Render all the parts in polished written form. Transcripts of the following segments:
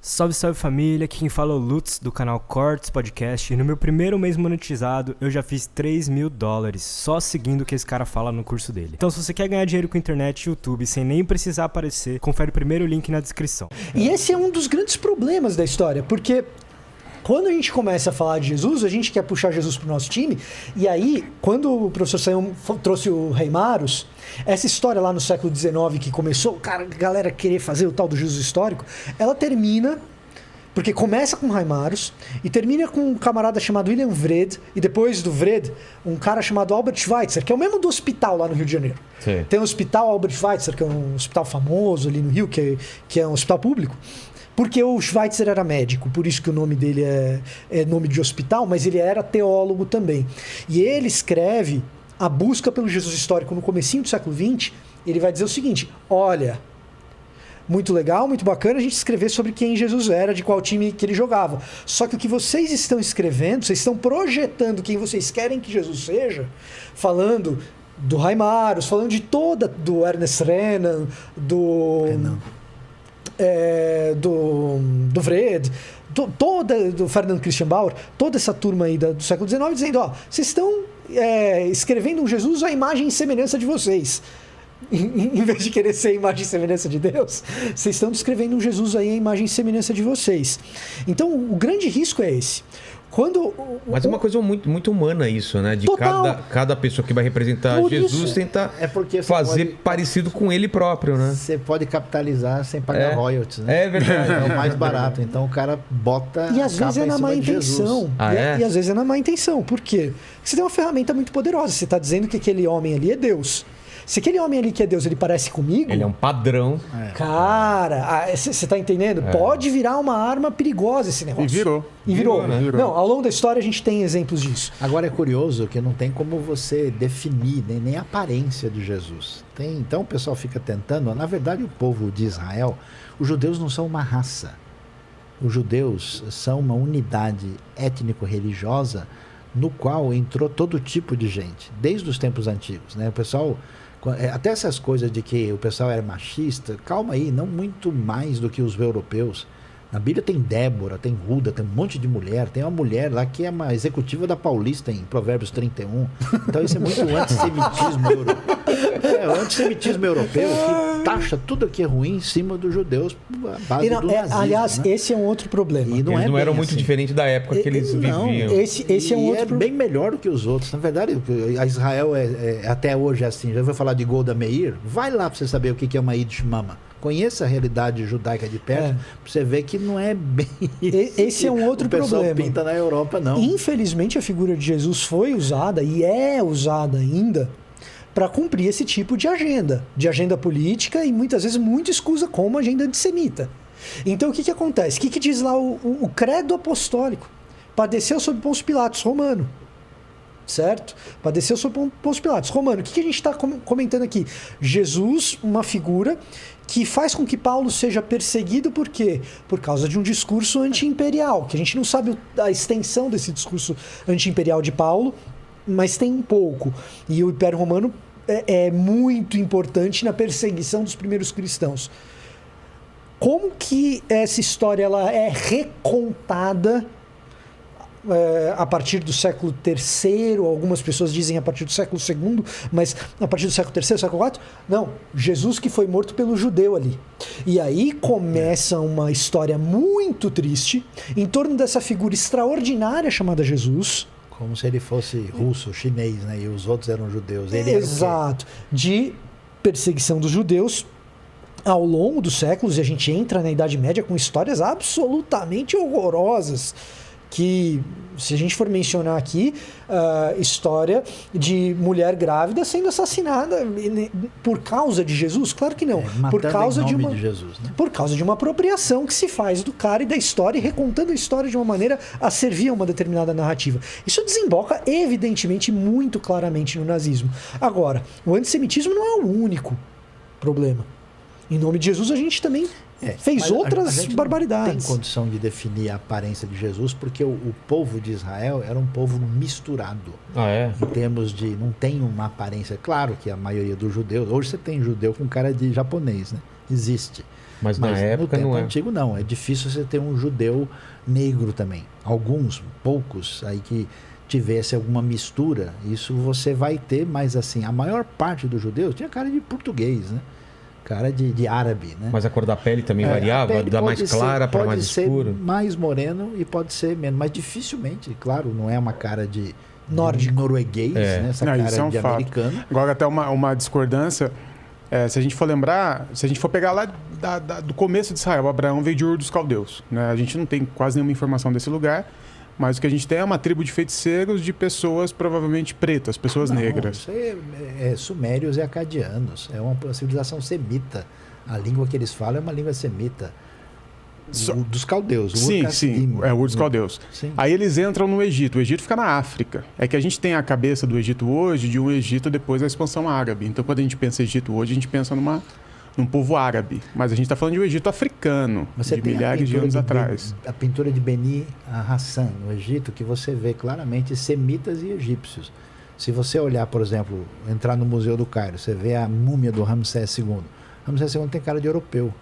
Salve, salve família, aqui quem fala é o Lutz do canal Cortes Podcast e no meu primeiro mês monetizado eu já fiz $3.000 só seguindo o que esse cara fala no curso dele. Então se você quer ganhar dinheiro com internet e YouTube sem nem precisar aparecer, confere o primeiro link na descrição. E esse é um dos grandes problemas da história, porque quando a gente começa a falar de Jesus, a gente quer puxar Jesus pro nosso time, e aí, quando o professor Sayão trouxe o Reimarus, essa história lá no século XIX que começou, a galera querer fazer o tal do Jesus histórico, ela termina, porque começa com Reimarus, e termina com um camarada chamado William Wrede, e depois do Wrede, um cara chamado Albert Schweitzer, que é o mesmo do hospital lá no Rio de Janeiro. Sim. Tem o Hospital Albert Schweitzer, que é um hospital famoso ali no Rio, que é um hospital público, porque o Schweitzer era médico, por isso que o nome dele é nome de hospital, mas ele era teólogo também. E ele escreve A Busca pelo Jesus Histórico no comecinho do século XX, ele vai dizer o seguinte: olha, muito legal, muito bacana a gente escrever sobre quem Jesus era, de qual time que ele jogava. Só que o que vocês estão escrevendo, vocês estão projetando quem vocês querem que Jesus seja, falando do Reimarus, falando de do Ernest Renan, do Wrede, do Ferdinand Christian Bauer, toda essa turma aí do século XIX, dizendo, ó, vocês estão escrevendo um Jesus à imagem e semelhança de vocês. Em vez de querer ser a imagem e semelhança de Deus, vocês estão descrevendo um Jesus aí à imagem e semelhança de vocês. Então, o grande risco é esse. Mas é uma coisa muito humana isso, né? De cada pessoa que vai representar por Jesus isso, tentar fazer parecido com ele próprio, né? Você pode capitalizar sem pagar royalties, né? É verdade. É o mais barato. Então o cara bota e às vezes é na má intenção. E às vezes é na má intenção. Por quê? Porque você tem uma ferramenta muito poderosa. Você está dizendo que aquele homem ali é Deus. Se aquele homem ali que é Deus, ele parece comigo... Ele é um padrão. Cara, você tá entendendo? Pode virar uma arma perigosa esse negócio. E virou. Né? Não, ao longo da história a gente tem exemplos disso. Agora é curioso que não tem como você definir nem a aparência de Jesus. Então o pessoal fica tentando... Na verdade, o povo de Israel, os judeus não são uma raça. Os judeus são uma unidade étnico-religiosa no qual entrou todo tipo de gente, desde os tempos antigos, né? O pessoal... Até essas coisas de que o pessoal era machista, calma aí, não muito mais do que os europeus. Na Bíblia tem Débora, tem Ruda, tem um monte de mulher. Tem uma mulher lá que é uma executiva da Paulista em Provérbios 31. Então isso é muito antissemitismo europeu. É o antissemitismo europeu que taxa tudo que é ruim em cima dos judeus à base do nazismo. Aliás, né? Esse é um outro problema. E eles não eram muito diferentes da época que eles viviam. Esse é um outro bem melhor do que os outros. Na verdade, a Israel até hoje é assim. Já vou falar de Golda Meir? Vai lá para você saber o que é uma Yid Shmama. Conheça a realidade judaica de perto, para você ver que não é bem isso. Esse é um outro problema. O pessoal pinta na Europa, não. Infelizmente, a figura de Jesus foi usada, e é usada ainda, para cumprir esse tipo de agenda política e muitas vezes muito escusa como agenda antissemita. Então, o que acontece? O que diz lá o credo apostólico? Padeceu sob Pôncio Pilatos, romano. Certo? Padeceu sob Pôncio Pilatos, romano. O que a gente está comentando aqui? Jesus, uma figura que faz com que Paulo seja perseguido, por quê? Por causa de um discurso anti-imperial, que a gente não sabe a extensão desse discurso anti-imperial de Paulo, mas tem um pouco. E o Império Romano é muito importante na perseguição dos primeiros cristãos. Como que essa história ela é recontada a partir do século III, algumas pessoas dizem a partir do século II, mas a partir do século III, século IV, não, Jesus que foi morto pelo judeu ali. E aí começa uma história muito triste em torno dessa figura extraordinária chamada Jesus. Como se ele fosse russo, chinês, né? E os outros eram judeus. Ele Exato. De perseguição dos judeus ao longo dos séculos, e a gente entra na Idade Média com histórias absolutamente horrorosas, que, se a gente for mencionar aqui, história de mulher grávida sendo assassinada por causa de Jesus? Claro que não. Por causa de Jesus, né? Por causa de uma apropriação que se faz do cara e da história, e recontando a história de uma maneira a servir a uma determinada narrativa. Isso desemboca, evidentemente, muito claramente no nazismo. Agora, o antissemitismo não é o único problema. Em nome de Jesus, a gente também fez outras barbaridades. Não tem condição de definir a aparência de Jesus, porque o povo de Israel era um povo misturado. Em termos de... Não tem uma aparência... Claro que a maioria dos judeus... Hoje você tem judeu com cara de japonês, né? Existe. Mas na época no tempo não é. antigo não. É difícil você ter um judeu negro também. Alguns, poucos, aí que tivesse alguma mistura, isso você vai ter, mas assim, a maior parte dos judeus tinha cara de português, né? Cara de árabe, né? Mas a cor da pele também variava? Da mais clara para mais escura? Pode ser mais moreno e pode ser menos. Mas dificilmente, claro, não é uma cara de nórdico, norueguês, né? Essa cara isso é um de fato. americano. Agora, até uma discordância. Se a gente for lembrar, se a gente for pegar lá do começo de Israel, Abraão veio de Ur dos Caldeus. Né? A gente não tem quase nenhuma informação desse lugar, mas o que a gente tem é uma tribo de feiticeiros de pessoas provavelmente pretas, pessoas negras. Isso é sumérios e acadianos. É uma civilização semita. A língua que eles falam é uma língua semita. Dos caldeus. Sim, é o Ur dos Caldeus. Sim. Aí eles entram no Egito. O Egito fica na África. É que a gente tem a cabeça do Egito hoje de um Egito depois da expansão árabe. Então, quando a gente pensa em Egito hoje, a gente pensa num povo árabe. Mas a gente está falando de um Egito africano, de milhares de anos atrás. A pintura de Beni Hassan, no Egito, que você vê claramente semitas e egípcios. Se você olhar, por exemplo, entrar no Museu do Cairo, você vê a múmia do Ramsés II. Ramsés II tem cara de europeu.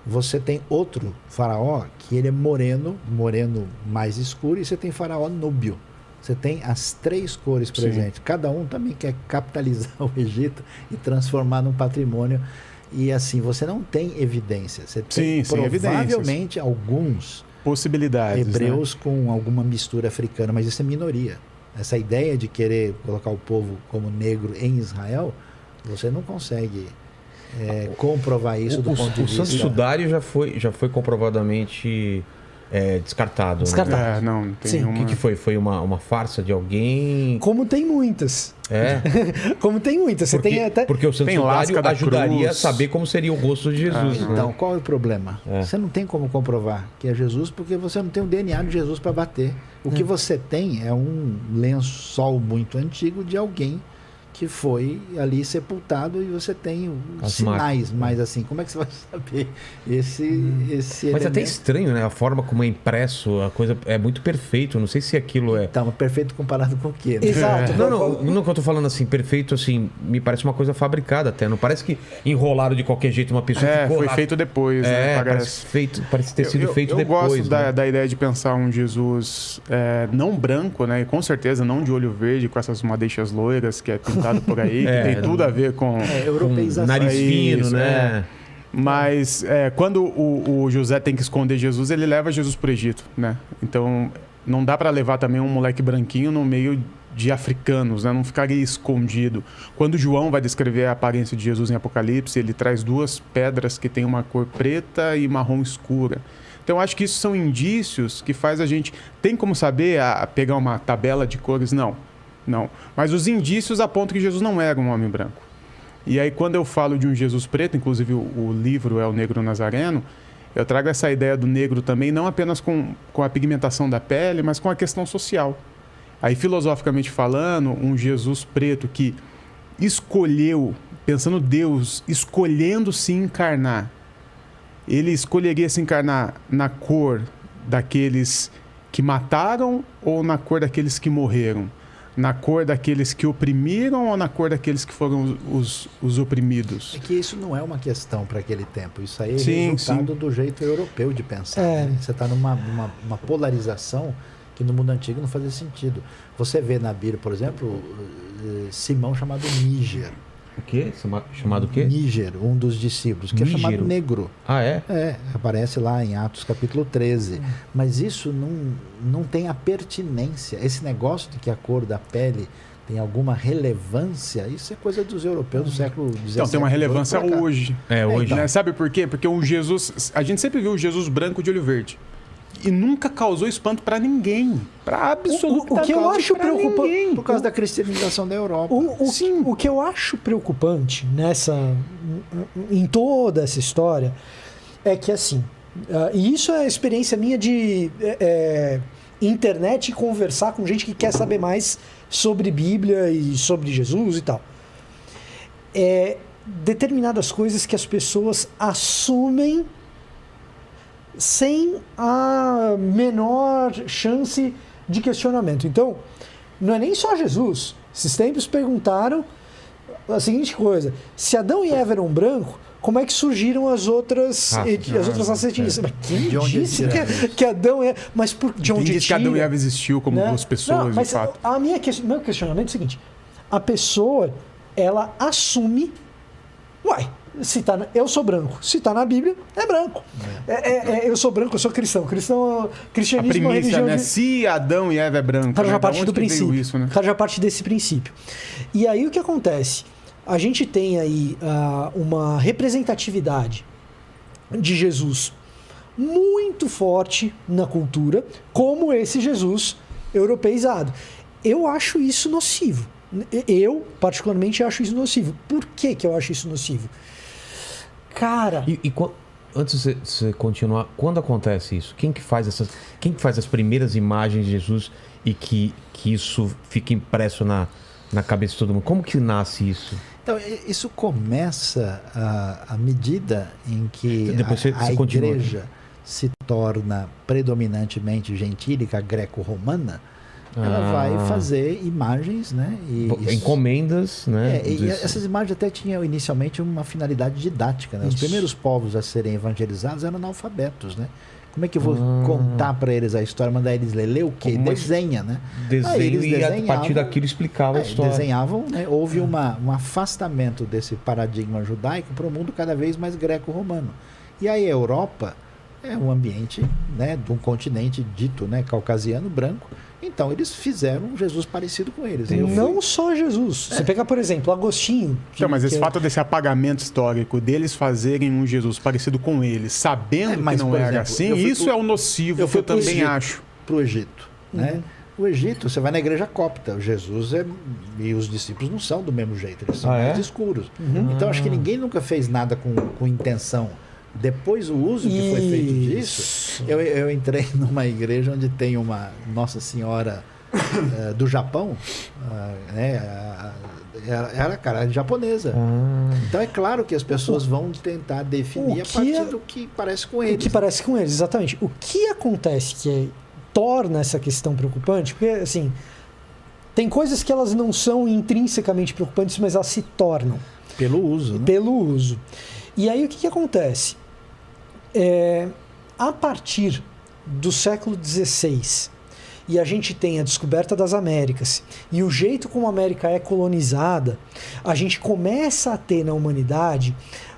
Você tem outro faraó que ele é moreno mais escuro, e você tem faraó núbio. Você tem as três cores presentes. Cada um também quer capitalizar o Egito e transformar num patrimônio. E assim, você não tem evidência. Você tem provavelmente alguns possibilidades, hebreus, né, com alguma mistura africana, mas isso é minoria. Essa ideia de querer colocar o povo como negro em Israel, você não consegue comprovar isso do ponto de vista. O Santo Sudário já foi comprovadamente descartado. Né? Não tem Sim. uma... O que foi? Foi uma farsa de alguém? Como tem muitas. Como tem muitas. Você tem até... Porque o Santo Sudário ajudaria a saber como seria o rosto de Jesus. Então, qual é o problema? Você não tem como comprovar que é Jesus, porque você não tem o DNA de Jesus para bater. O que você tem é um lençol muito antigo de alguém que foi ali sepultado, e você tem os sinais, mas assim, como é que você vai saber esse Mas elemento? é até estranho, né? A forma como é impresso, a coisa é muito perfeito. Não sei se aquilo é... Então, perfeito comparado com o quê? Né? Exato. Não que eu tô falando assim, perfeito assim, me parece uma coisa fabricada até. Não parece que enrolaram de qualquer jeito uma pessoa ficou foi lá. feito depois, né? Parece ter sido feito depois. Eu gosto da ideia de pensar um Jesus não branco, né? E com certeza não de olho verde, com essas madeixas loiras que é pintado por aí, que tem tudo a ver com nariz fino, né? Mas quando o José tem que esconder Jesus, ele leva Jesus para o Egito, né? Então não dá para levar também um moleque branquinho no meio de africanos, né? Não ficaria escondido. Quando João vai descrever a aparência de Jesus em Apocalipse, ele traz duas pedras que têm uma cor preta e marrom escura. Então, acho que isso são indícios que faz a gente... Tem como saber, pegar uma tabela de cores? Não. Mas os indícios apontam que Jesus não era um homem branco. E aí, quando eu falo de um Jesus preto, inclusive o livro é o Negro Nazareno, eu trago essa ideia do negro também, não apenas com a pigmentação da pele, mas com a questão social. Aí, filosoficamente falando, um Jesus preto que escolheu, pensando Deus, escolhendo se encarnar, ele escolheria se encarnar na cor daqueles que mataram ou na cor daqueles que morreram? Na cor daqueles que oprimiram ou na cor daqueles que foram os oprimidos? É que isso não é uma questão para aquele tempo. Isso aí é resultado do jeito europeu de pensar. Né? Você está numa polarização que no mundo antigo não fazia sentido. Você vê na Bíblia, por exemplo, Simão chamado Níger. O quê? Chamado o quê? Níger, um dos discípulos, que é chamado negro. Ah, é? Aparece lá em Atos capítulo 13. Mas isso não tem a pertinência. Esse negócio de que a cor da pele tem alguma relevância, isso é coisa dos europeus do século XVII. Então, tem uma relevância hoje. Hoje. Né? Sabe por quê? Porque o Jesus... A gente sempre viu o Jesus branco de olho verde. E nunca causou espanto para ninguém. Para absolutamente o que eu acho preocupante por causa da cristianização da Europa. O que eu acho preocupante em toda essa história é que assim, e isso é a experiência minha de internet e conversar com gente que quer saber mais sobre Bíblia e sobre Jesus e tal. Determinadas coisas que as pessoas assumem sem a menor chance de questionamento. Então, não é nem só Jesus. Esses tempos perguntaram a seguinte coisa: se Adão e Eva eram brancos, como é que surgiram as outras raças etnias. Mas quem disse que Adão é... Mas de onde disse que Adão e Eva existiu como duas pessoas, mas de fato? Meu questionamento é o seguinte. A pessoa, ela assume... eu sou branco. Se está na Bíblia, é branco. Eu sou branco, eu sou cristão. Cristianismo a premissa, é uma religião... né? Se Adão e Eva é branco, cara, já parte do princípio. Isso, né? Cara, já parte desse princípio. E aí o que acontece? A gente tem aí uma representatividade de Jesus muito forte na cultura, como esse Jesus europeizado. Eu acho isso nocivo. Eu, particularmente, acho isso nocivo. Por que eu acho isso nocivo? Cara... Antes de você continuar, quando acontece isso? Quem que faz as primeiras imagens de Jesus e que isso fica impresso na cabeça de todo mundo? Como que nasce isso? Então, isso começa à medida em que a igreja se torna predominantemente gentílica, greco-romana, ela vai fazer imagens, né? Encomendas, né? E essas imagens até tinham inicialmente uma finalidade didática, né? Os primeiros povos a serem evangelizados eram analfabetos, né? Como é que eu vou contar para eles a história, mandar eles ler o quê? Desenha, né? Desenho e a partir daquilo explicava a história. Desenhavam, né? Houve um afastamento desse paradigma judaico para o mundo cada vez mais greco-romano. E aí a Europa é um ambiente, né, de um continente dito, né, caucasiano, branco. Então eles fizeram Jesus parecido com eles. Não só Jesus. Você pega, por exemplo, Agostinho. Mas esse fato desse apagamento histórico, deles fazerem um Jesus parecido com eles, sabendo que não era assim, isso é o nocivo que eu também acho. Para o Egito, né? O Egito, você vai na igreja copta, Jesus e os discípulos não são do mesmo jeito, eles são mais escuros. Então acho que ninguém nunca fez nada com intenção. Depois o uso que foi feito disso, eu entrei numa igreja onde tem uma Nossa Senhora do Japão, era japonesa. Então é claro que as pessoas vão tentar definir a partir do que parece com eles. O que parece com eles, exatamente. O que acontece que torna essa questão preocupante, porque assim, tem coisas que elas não são intrinsecamente preocupantes, mas elas se tornam. Pelo uso, né? Pelo uso. E aí o que acontece? A partir do século XVI, e a gente tem a descoberta das Américas, e o jeito como a América é colonizada, a gente começa a ter na humanidade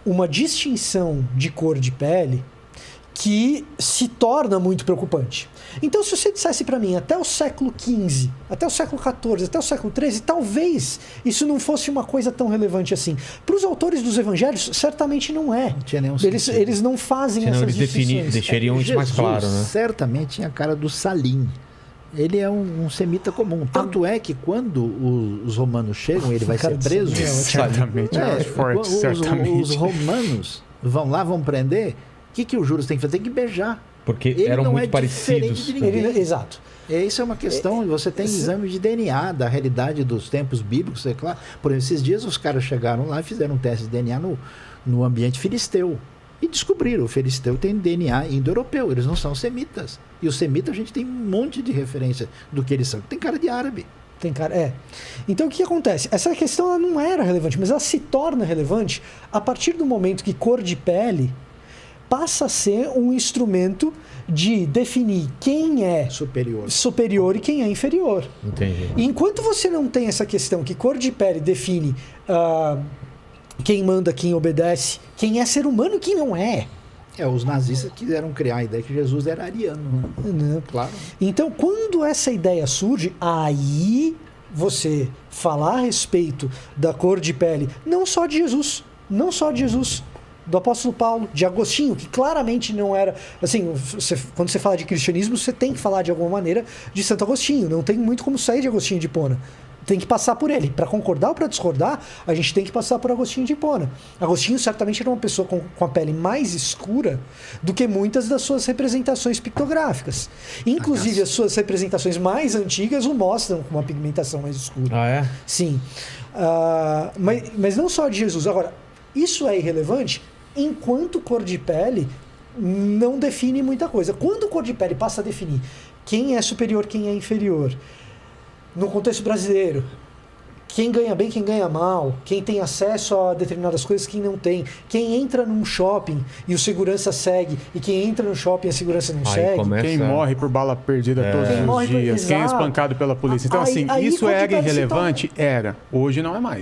uma distinção de cor de pele que se torna muito preocupante. Então, se você dissesse para mim, até o século XV, até o século XIV, até o século XIII, talvez isso não fosse uma coisa tão relevante assim. Para os autores dos evangelhos, certamente não é. Não tinha nenhum eles não fazem essas distinções. Deixariam isso mais claro, né? Certamente tinha a cara do Salim. Ele é um semita comum. Tanto é que quando os romanos chegam, ele vai ser preso. Certamente. Os romanos vão lá, vão prender. O que o Judas tem que fazer? Tem que beijar. Porque ele eram muito parecidos. Exato. Isso é uma questão, você tem exame de DNA da realidade dos tempos bíblicos, é claro. Por exemplo, esses dias os caras chegaram lá e fizeram um teste de DNA no ambiente filisteu. E descobriram, o filisteu tem DNA indo-europeu, eles não são semitas. E os semitas a gente tem um monte de referência do que eles são. Tem cara de árabe. Tem cara, Então o que acontece? Essa questão ela não era relevante, mas ela se torna relevante a partir do momento que cor de pele passa a ser um instrumento de definir quem é superior e quem é inferior. Entendi. E enquanto você não tem essa questão que cor de pele define quem manda, quem obedece, quem é ser humano e quem não é. Os nazistas quiseram criar a ideia que Jesus era ariano, né? Claro. Então, quando essa ideia surge, aí você falar a respeito da cor de pele, não só de Jesus, do apóstolo Paulo, de Agostinho, que claramente não era... Assim, quando você fala de cristianismo, você tem que falar de alguma maneira de Santo Agostinho. Não tem muito como sair de Agostinho de Hipona. Tem que passar por ele. Para concordar ou para discordar, a gente tem que passar por Agostinho de Hipona. Agostinho certamente era uma pessoa com a pele mais escura do que muitas das suas representações pictográficas. Inclusive, as suas representações mais antigas o mostram com uma pigmentação mais escura. Ah, é? Sim. Mas não só de Jesus. Agora, isso é irrelevante enquanto cor de pele não define muita coisa. Quando cor de pele passa a definir quem é superior, quem é inferior, no contexto brasileiro, quem ganha bem, quem ganha mal, quem tem acesso a determinadas coisas, quem não tem, quem entra num shopping e o segurança segue, e quem entra no shopping e a segurança não Aí segue. começa- Quem morre por bala perdida todos Quem os morre por- dias, quem é Exato. espancado pela polícia. Então, Aí- assim, aí isso pode era parecer irrelevante? Era. Hoje não é mais.